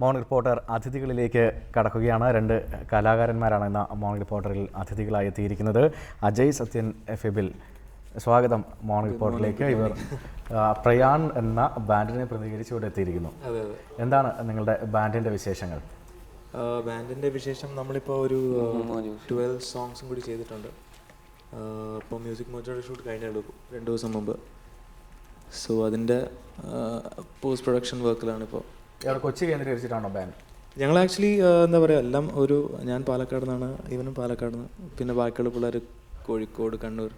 Morning reporter അതിഥികളിലേക്ക് കടക്കുകയാണ്. രണ്ട് കലാകാരന്മാരാണ് ഇന്ന് മോർണിംഗ് റിപ്പോർട്ടറിൽ അതിഥികളായി എത്തിയിരിക്കുന്നത്. അജയ് സത്യൻ ഫെബിൽ, സ്വാഗതം മോർണിംഗ് റിപ്പോർട്ടറിലേക്ക്. ഇവർ പ്രയാൺ എന്ന ബാൻഡിനെ പ്രതികരിച്ച് ഇവിടെ എത്തിയിരിക്കുന്നു. എന്താണ് നിങ്ങളുടെ ബാൻഡിൻ്റെ വിശേഷങ്ങൾ? ബാൻഡിൻ്റെ വിശേഷം, നമ്മളിപ്പോൾ ഒരു 12 സോങ്സും കൂടി ചെയ്തിട്ടുണ്ട്. ഇപ്പോൾ മ്യൂസിക് മോജോയുടെ ഷൂട്ട് കഴിഞ്ഞുള്ളൂ 2 ദിവസം മുമ്പ്. സോ അതിൻ്റെ പോസ്റ്റ് പ്രൊഡക്ഷൻ വർക്കിലാണിപ്പോൾ. കൊച്ചി കേന്ദ്രീകരിച്ചിട്ടാണോ ബാൻഡ്? ഞങ്ങൾ ആക്ച്വലി എന്താ പറയുക, എല്ലാം ഞാൻ പാലക്കാട് നിന്നാണ്, ഇവനും പാലക്കാട് നിന്ന്, പിന്നെ ബാക്കിയുള്ള പിള്ളേർ കോഴിക്കോട്, കണ്ണൂർ,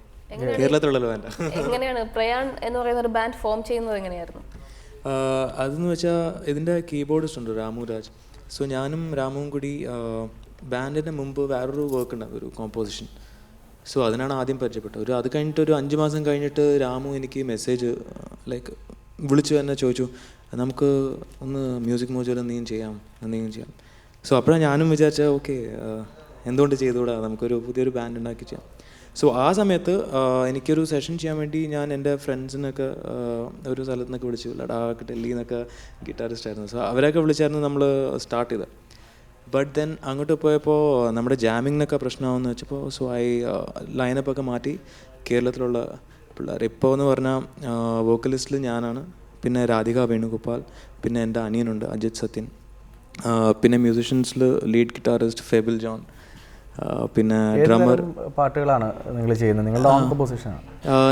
കേരളത്തിലുള്ളല്ലോ ബാൻഡ്. എങ്ങനെയാണ് പ്രയാൺ എന്ന് പറയുന്ന ഒരു ബാൻഡ് ഫോം ചെയ്യുന്നത്? എങ്ങനെയായിരുന്നു അതെന്ന് വെച്ചാൽ, ഇതിൻ്റെ കീബോർഡിസ്റ്റ് ഉണ്ട് രാമു രാജ്. സോ ഞാനും രാമുവും കൂടി ബാൻഡിൻ്റെ മുമ്പ് വേറൊരു വർക്ക് ഉണ്ടാകും, ഒരു കോമ്പോസിഷൻ. സോ അതിനാണ് ആദ്യം പരിചയപ്പെട്ടത്. അത് കഴിഞ്ഞിട്ട് ഒരു 5 മാസം കഴിഞ്ഞിട്ട് രാമു എനിക്ക് മെസ്സേജ് ലൈക്ക് വിളിച്ചു തന്നെ ചോദിച്ചു, നമുക്ക് ഒന്ന് മ്യൂസിക് മോജോയിൽ എന്തെങ്കിലും ചെയ്യാം. സോ അപ്പോഴാണ് ഞാനും വിചാരിച്ചത്, ഓക്കെ എന്തുകൊണ്ട് ചെയ്തുകൂടാ, നമുക്കൊരു പുതിയൊരു ബാൻഡ് ഉണ്ടാക്കി ചെയ്യാം. സോ ആ സമയത്ത് എനിക്കൊരു സെഷൻ ചെയ്യാൻ വേണ്ടി ഞാൻ എൻ്റെ ഫ്രണ്ട്സിനൊക്കെ ഒരു സ്ഥലത്ത് നിന്നൊക്കെ വിളിച്ചു. ലഡാക്ക്, ഡൽഹിയിൽ നിന്നൊക്കെ ഗിറ്റാറിസ്റ്റ് ആയിരുന്നു. സോ അവരൊക്കെ വിളിച്ചായിരുന്നു നമ്മൾ സ്റ്റാർട്ട് ചെയ്തത്. ബട്ട് ദെൻ അങ്ങോട്ട് പോയപ്പോൾ നമ്മുടെ ജാമിങ്ങിനൊക്കെ പ്രശ്നമാകുമെന്ന് വെച്ചപ്പോൾ സോ ലൈനപ്പൊക്കെ മാറ്റി കേരളത്തിലുള്ള പിള്ളേർ. ഇപ്പോൾ എന്ന് പറഞ്ഞാൽ വോക്കലിസ്റ്റിൽ ഞാനാണ്, പിന്നെ രാധിക വേണുഗോപാൽ, പിന്നെ എൻ്റെ അനിയനുണ്ട് അജിത് സത്യൻ, പിന്നെ മ്യൂസിഷ്യൻസിൽ ലീഡ് ഗിറ്റാറിസ്റ്റ് ഫെബിൽ ജോൺ, പിന്നെ ഡ്രമ്മർ. പാട്ടുകളാണ് നിങ്ങൾ ചെയ്യുന്നത്? നിങ്ങളുടെ ഓൺ കോമ്പോസിഷൻ?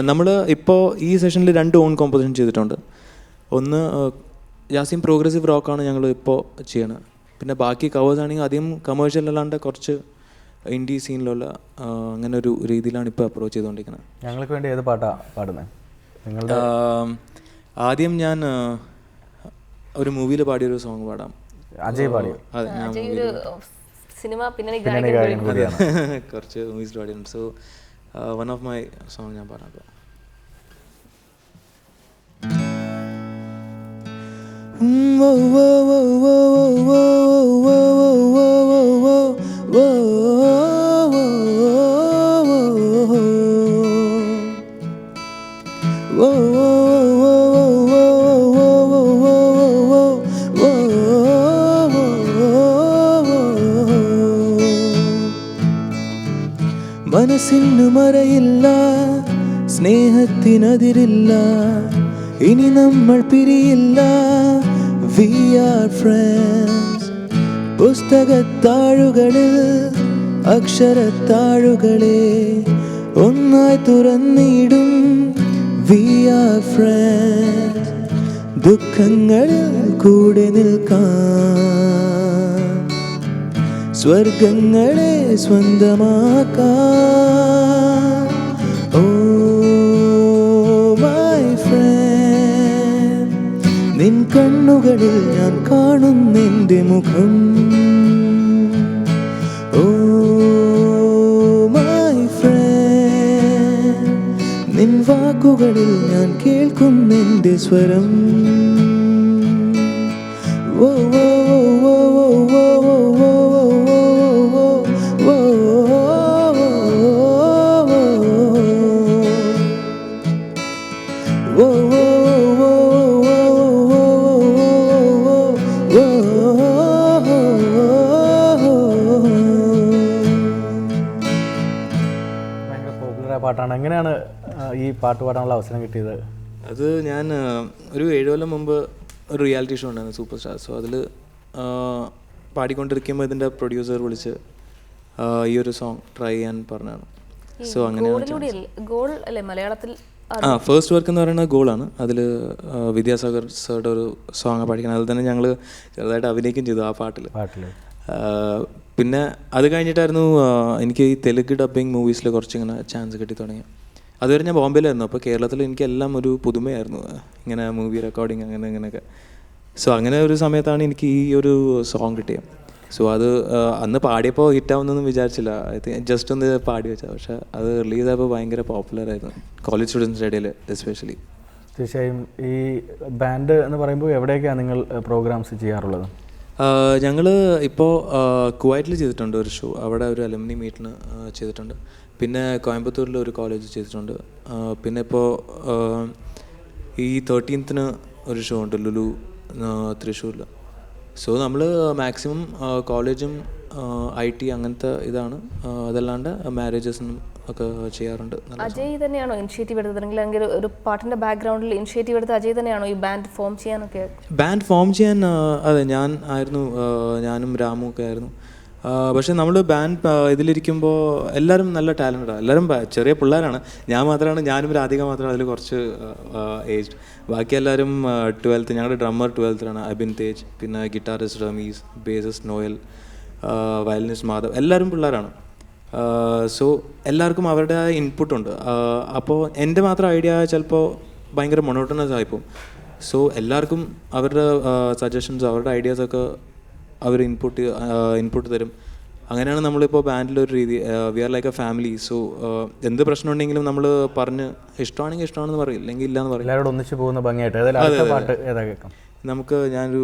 നമ്മൾ ഇപ്പോൾ ഈ സെഷനിൽ 2 ഓൺ കോമ്പോസിഷൻ ചെയ്തിട്ടുണ്ട്. ഒന്ന് യാസിം പ്രോഗ്രസീവ് റോക്കാണ് ഞങ്ങൾ ഇപ്പോൾ ചെയ്യണത്. പിന്നെ ബാക്കി കവേഴ്സ് ആണെങ്കിൽ അധികം കമേഴ്ഷ്യൽ അല്ലാണ്ട് കുറച്ച് ഇൻഡി സീനിലുള്ള അങ്ങനെ ഒരു രീതിയിലാണ് ഇപ്പോൾ അപ്രോച്ച് ചെയ്തുകൊണ്ടിരിക്കുന്നത്. ഞങ്ങൾക്ക് വേണ്ടി ഏത് പാട്ടാണ് പാടുന്നത് നിങ്ങളുടെ? ആദ്യം ഞാൻ ഒരു മൂവിയിൽ പാടിയൊരു സോങ് പാടാം. അജയ് പാടിയോ? അതെ, ഞാൻ സിനിമ കുറച്ച് മൂവീസ് പാടിയിട്ടുണ്ട്. So one of my song ഞാൻ പാടാം. മനസ്സിന് മറയില്ല, സ്നേഹത്തിനതിരില്ല, ഇനി നമ്മൾ പിരിയില്ല, we are friends. പുസ്തകത്താഴുകളിൽ അക്ഷരത്താഴുകളെ ഒന്നായി തുറന്നിടും, we are friends. ദുഃഖങ്ങളിൽ കൂടെ നിൽക്കാൻ, സ്വർഗങ്ങളെ സ്വന്തമാക്കാൻ. ഓ മൈ ഫ്രണ്ട്, നിൻ കണ്ണുകളിൽ ഞാൻ കാണുന്നെൻ്റെ മുഖം. ഓ മൈ ഫ്രണ്ട്, നിൻ വാക്കുകളിൽ ഞാൻ കേൾക്കുന്നെൻ്റെ സ്വരം. ഓ ഓ ഓ ഓ പാട്ടാണ്. എങ്ങനെയാണ് ഈ പാട്ട് പാടാനുള്ള അവസരം കിട്ടിയത്? അത് ഞാൻ ഒരു 7 കൊല്ലം മുമ്പ് ഒരു റിയാലിറ്റി ഷോ ഉണ്ടായിരുന്നു, സൂപ്പർ സ്റ്റാർ. സോ അതിൽ പാടിക്കൊണ്ടിരിക്കുമ്പോൾ ഇതിൻ്റെ പ്രൊഡ്യൂസർ വിളിച്ച് ഈ ഒരു സോങ് ട്രൈ ചെയ്യാൻ പറഞ്ഞാണ്. സോ അങ്ങനെയാണ് ഫസ്റ്റ് വർക്ക് എന്ന് പറയുന്നത് ഗോളാണ്. അതിൽ വിദ്യാസാഗർ സാറുടെ ഒരു സോങ് പാടിക്കണം. അതിൽ തന്നെ ഞങ്ങൾ ചെറുതായിട്ട് അഭിനയിക്കുകയും ചെയ്തു ആ പാട്ടിൽ. പിന്നെ അത് കഴിഞ്ഞിട്ടായിരുന്നു എനിക്ക് ഈ തെലുങ്ക് ഡബ്ബിങ് മൂവീസിൽ കുറച്ചിങ്ങനെ ചാൻസ് കിട്ടി തുടങ്ങി. അതുവരെ ഞാൻ ബോംബെയിലായിരുന്നു. അപ്പോൾ കേരളത്തിൽ എനിക്കെല്ലാം ഒരു പുതുമയായിരുന്നു, ഇങ്ങനെ മൂവി റെക്കോർഡിങ് അങ്ങനെയൊക്കെ. സോ അങ്ങനെ ഒരു സമയത്താണ് എനിക്ക് ഈ ഒരു സോങ് കിട്ടിയത്. സോ അത് അന്ന് പാടിയപ്പോൾ ഹിറ്റാവുന്നൊന്നും വിചാരിച്ചില്ല. ജസ്റ്റ് ഒന്ന് പാടി വെച്ചാൽ, പക്ഷേ അത് റിലീസായപ്പോൾ ഭയങ്കര പോപ്പുലറായിരുന്നു കോളേജ് സ്റ്റുഡൻസിൻ്റെ ഇടയിൽ എസ്പെഷ്യലി. തീർച്ചയായും. ഈ ബാൻഡ് എന്ന് പറയുമ്പോൾ എവിടെയൊക്കെയാണ് നിങ്ങൾ പ്രോഗ്രാംസ് ചെയ്യാറുള്ളത്? ഞങ്ങൾ ഇപ്പോൾ കുവൈറ്റിൽ ചെയ്തിട്ടുണ്ട് ഒരു ഷോ, അവിടെ ഒരു അലുമിനി മീറ്റിന് ചെയ്തിട്ടുണ്ട്. പിന്നെ കോയമ്പത്തൂരിൽ ഒരു കോളേജ് ചെയ്തിട്ടുണ്ട്. പിന്നെ ഇപ്പോൾ ഈ 13th ഒരു ഷോ ഉണ്ട് ലുലു തൃശ്ശൂരിൽ. സോ നമ്മൾ മാക്സിമം കോളേജും IT അങ്ങനത്തെ ഇതാണ്. അതല്ലാണ്ട് മാരേജസിനും ഒക്കെ ചെയ്യാറുണ്ട്. അജയ് തന്നെയാണോ ഇനിഷ്യേറ്റീവ് എടുത്തത്, അല്ലെങ്കിൽ ഒരു പാട്ടിൻ്റെ ബാക്ക്ഗ്രൗണ്ടിൽ ഇനിഷ്യേറ്റീവ് എടുത്ത അജയ് തന്നെയാണോ ഈ ബാൻഡ് ഫോം ചെയ്യാനൊക്കെ? ബാൻഡ് ഫോം ചെയ്യാൻ അതെ ഞാൻ ആയിരുന്നു, ഞാനും രാമു ഒക്കെ ആയിരുന്നു. പക്ഷേ നമ്മൾ ബാൻഡ് ഇതിലിരിക്കുമ്പോൾ എല്ലാവരും നല്ല ടാലൻറ്റഡാണ്, എല്ലാവരും ചെറിയ പിള്ളേരാണ്. ഞാനും രാധിക മാത്രമാണ് അതിൽ കുറച്ച് ഏജ്ഡ്. ബാക്കി എല്ലാവരും 12th. ഞങ്ങളുടെ ഡ്രമ്മർ 12th അബിൻ തേജ്, പിന്നെ guitarist Rameez, bassist Noel, violinist Madhav, എല്ലാവരും പിള്ളേരാണ്. സോ എല്ലാവർക്കും അവരുടെ ഇൻപുട്ടുണ്ട്. അപ്പോൾ എൻ്റെ മാത്രം ഐഡിയ ചിലപ്പോൾ ഭയങ്കര മൊണോട്ടണസ് ആയിപ്പോവും. സോ എല്ലാവർക്കും അവരുടെ സജഷൻസ്, അവരുടെ ഐഡിയാസൊക്കെ അവർ ഇൻപുട്ട് തരും. അങ്ങനെയാണ് നമ്മളിപ്പോൾ ബാൻഡിലൊരു രീതി. We are like a family. So എന്ത് പ്രശ്നം ഉണ്ടെങ്കിലും നമ്മൾ പറഞ്ഞ് ഇഷ്ടമാണെങ്കിൽ ഇഷ്ടമാണെന്ന് പറയും, ഇല്ലെങ്കിൽ ഇല്ലയെന്ന് പറയും. എല്ലാവരോടും ഒന്നിച്ച് പോകുന്ന ഭംഗിയായിട്ട് പാട്ട് ഏതാ കേൾക്കാം? നമുക്ക് ഞാനൊരു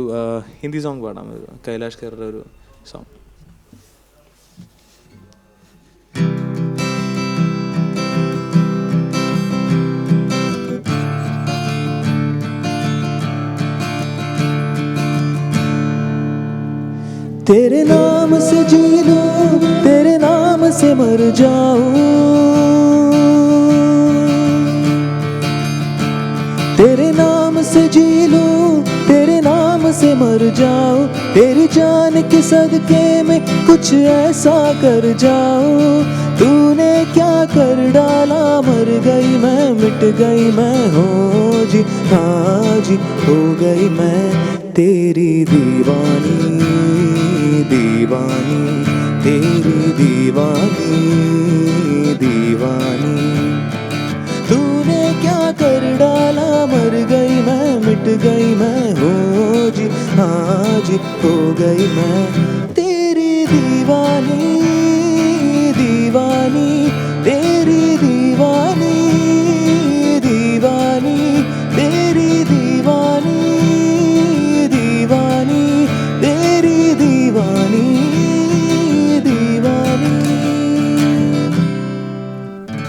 ഹിന്ദി സോങ് പാടാം, കൈലാഷ് ഖേറിൻ്റെ ഒരു സോങ്. तेरे नाम से जी लूं, तेरे नाम से मर जाऊं, तेरे नाम से जी लूं, तेरे नाम से मर जाऊं, तेरी जान के सदके में कुछ ऐसा कर जाऊं. तूने क्या कर डाला, मर गई मैं, मिट गई मैं, हो जी हाँ जी, हो गई मैं तेरी दीवानी, दीवानी तेरी दीवानी, दीवानी. तूने क्या कर डाला, मर गई मैं, मिट गई मैं, हो जी हाँ जी, हो गई मैं तेरी दीवानी, दीवानी तेरी दीवानी, दीवानी तेरी दीवानी, दीवानी तेरी दीवानी, दीवानी.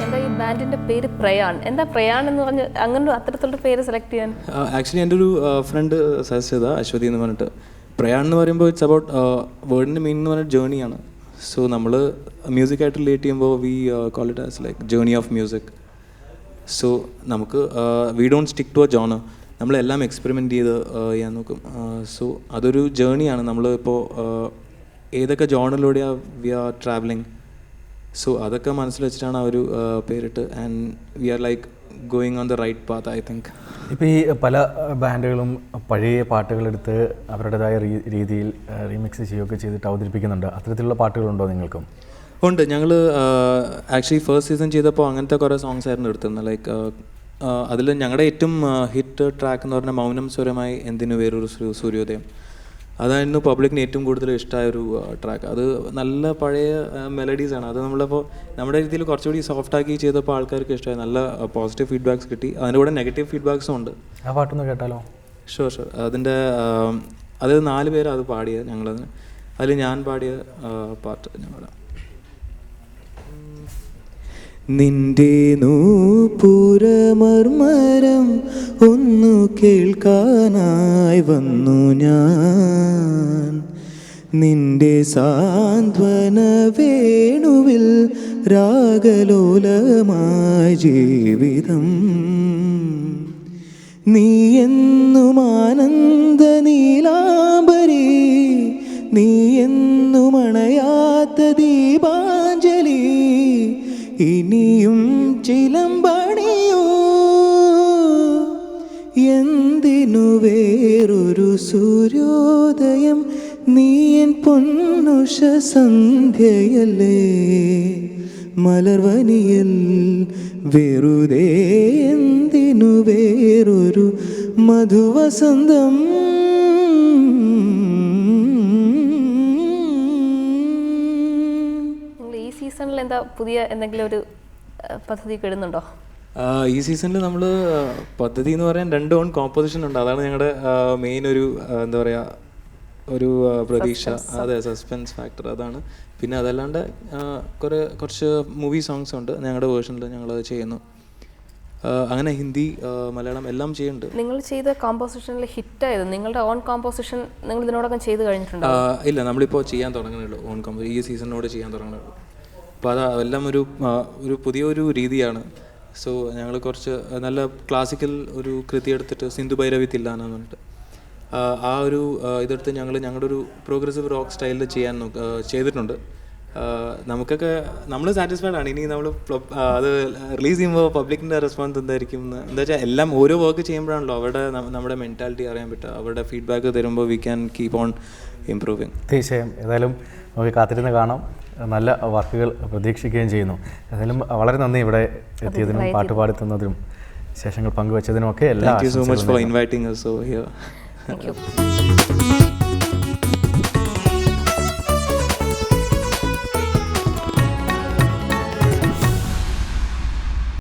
എന്താ ഈ ബാൻഡിൻ്റെ പേര് പ്രയാൺ? എന്താ പ്രയാൺ എന്ന് പറഞ്ഞ് അങ്ങനെ അത്തരത്തിലുള്ള പേര് സെലക്ട് ചെയ്യാൻ? ആക്ച്വലി എൻ്റെ ഒരു ഫ്രണ്ട് സജസ്റ്റ് ചെയ്ത അശ്വതി എന്ന് പറഞ്ഞിട്ട്. പ്രയാൺ എന്ന് പറയുമ്പോൾ ഇറ്റ്സ് അബൌട്ട് വേർഡിൻ്റെ മീനിങ് എന്ന് പറഞ്ഞാൽ ജേണിയാണ്. സോ നമ്മൾ മ്യൂസിക്കായിട്ട് റിലേറ്റ് ചെയ്യുമ്പോൾ we call it as like journey of music. So നമുക്ക് we don't stick to a genre, നമ്മളെല്ലാം എക്സ്പെരിമെൻറ്റ് ചെയ്ത് ചെയ്യാൻ നോക്കും. സോ അതൊരു ജേണിയാണ്. നമ്മൾ ഇപ്പോൾ ഏതൊക്കെ ജോണറിലൂടെയാണ് വി ആർ ട്രാവലിംഗ്. സോ അതൊക്കെ മനസ്സിൽ വെച്ചിട്ടാണ് ആ ഒരു പേരിട്ട്. And we are like going on the right path I think. ഇപ്പോൾ ഈ പല ബാൻഡുകളും പഴയ പാട്ടുകളെടുത്ത് അവരുടേതായ രീതിയിൽ റീമിക്സ് ചെയ്യുകയൊക്കെ ചെയ്തിട്ട് അവതരിപ്പിക്കുന്നുണ്ട്. അത്തരത്തിലുള്ള പാട്ടുകളുണ്ടോ നിങ്ങൾക്കും? ഉണ്ട്. ഞങ്ങൾ ആക്ച്വലി ഫസ്റ്റ് സീസൺ ചെയ്തപ്പോൾ അങ്ങനത്തെ കുറേ സോങ്സ് ആയിരുന്നു എടുത്തിരുന്നത്. ലൈക്ക് അതിൽ ഞങ്ങളുടെ ഏറ്റവും ഹിറ്റ് ട്രാക്ക് എന്ന് പറഞ്ഞാൽ മൗനം സ്വരമായി എന്തിനു വേറൊരു സൂര്യോദയം. അതായിരുന്നു പബ്ലിക്കിന് ഏറ്റവും കൂടുതൽ ഇഷ്ടമായൊരു ട്രാക്ക്. അത് നല്ല പഴയ മെലഡീസാണ്. അത് നമ്മളിപ്പോൾ നമ്മുടെ രീതിയിൽ കുറച്ചുകൂടി സോഫ്റ്റാക്കി ചെയ്തപ്പോൾ ആൾക്കാർക്ക് ഇഷ്ടമായി, നല്ല പോസിറ്റീവ് ഫീഡ്ബാക്സ് കിട്ടി. അതിൻ്റെ കൂടെ നെഗറ്റീവ് ഫീഡ്ബാക്സും ഉണ്ട്. ആ പാട്ടൊന്ന് കേട്ടാലോ? ഷുവർ. അതിൻ്റെ അത് 4 പേര് അത് പാടിയത് ഞങ്ങളതിന്. അതിൽ ഞാൻ പാടിയ പാട്ട് ഞാൻ പാടാം. നിന്റെ നൂപുരമർമരം ഒന്നു കേൾക്കാനായി വന്നു ഞാൻ, നിന്റെ സാന്ത്വന വേണുവിൽ രാഗലോലമായ ജീവിതം. നീ എന്നും ആനന്ദ നീലാംബരി, നീ എന്നും അണയാത്ത ദീപാഞ്ജലി, ഇനിയും ചിലമ്പണിയോ എന്തിനു വേറൊരു സൂര്യോദയം, നീ എൻ പൊന്നുഷ സന്ധ്യയല്ലേ, മലർവനിയിൽ വെറുതെ എന്തിനു വേറൊരു മധുവസന്തം. ഈ സീസണിൽ എന്താ പുതിയ എന്തെങ്കിലും ഒരു പദ്ധതി ഇടുന്നുണ്ടോ? ഈ സീസണിൽ നമ്മൾ പദ്ധതി എന്ന് പറയാൻ 2 ഓൺ കോമ്പോസിഷൻ ഉണ്ട്. അതാണ് ഞങ്ങളുടെ മെയിൻ ഒരു എന്താ പറയുക ഒരു പ്രതീക്ഷ. അതെ, സസ്പെൻസ് ഫാക്ടർ അതാണ്. പിന്നെ അതല്ലാണ്ട് കുറച്ച് മൂവി സോങ്സ് ഉണ്ട് ഞങ്ങളുടെ വേർഷനിൽ, ഞങ്ങളത് ചെയ്യുന്നു. അങ്ങനെ ഹിന്ദി, മലയാളം എല്ലാം ചെയ്യുന്നുണ്ട്. നിങ്ങൾ ചെയ്ത കോമ്പോസിഷനിൽ ഹിറ്റായത് നിങ്ങളുടെ ഓൺ കോമ്പോസിഷൻ നിങ്ങൾ ഇതിനോടൊപ്പം ചെയ്ത് കഴിഞ്ഞിട്ടുണ്ടോ? ഇല്ല, നമ്മളിപ്പോൾ ചെയ്യാൻ തുടങ്ങുന്നുള്ളൂ. ഓൺ കോമ്പോസ് ഈ സീസണിനോട് ചെയ്യാൻ തുടങ്ങുന്നുള്ളൂ. അപ്പോൾ അത് എല്ലാം ഒരു പുതിയൊരു രീതിയാണ്. സോ ഞങ്ങൾ കുറച്ച് നല്ല ക്ലാസിക്കൽ ഒരു കൃതി എടുത്തിട്ട് സിന്ധു ഭൈരവി തില്ലാന എന്ന് പറഞ്ഞിട്ട് ആ ഒരു ഇതെടുത്ത് ഞങ്ങളുടെ ഒരു പ്രോഗ്രസീവ് റോക്ക് സ്റ്റൈലിൽ ചെയ്തിട്ടുണ്ട്. നമുക്കൊക്കെ നമ്മൾ സാറ്റിസ്ഫൈഡ് ആണ്. ഇനി നമ്മൾ അത് റിലീസ് ചെയ്യുമ്പോൾ പബ്ലിക്കിൻ്റെ റെസ്പോൺസ് എന്തായിരിക്കും എന്താ വെച്ചാൽ എല്ലാം ഓരോ വർക്ക് ചെയ്യുമ്പോഴാണല്ലോ അവിടെ നമ്മുടെ മെൻറ്റാലിറ്റി അറിയാൻ പറ്റുക. അവരുടെ ഫീഡ്ബാക്ക് തരുമ്പോൾ we can keep on improving. തീർച്ചയായും. ഏതായാലും നമുക്ക് കാത്തിരുന്ന് കാണാം. നല്ല വർക്കുകൾ പ്രതീക്ഷിക്കുകയും ചെയ്യുന്നു. ഏതായാലും വളരെ നന്ദി ഇവിടെ എത്തിയതിനും പാട്ടുപാടി തന്നതിനും വിശേഷങ്ങൾ പങ്കുവച്ചതിനും ഒക്കെ. Thank you so much for inviting us over here. Thank you.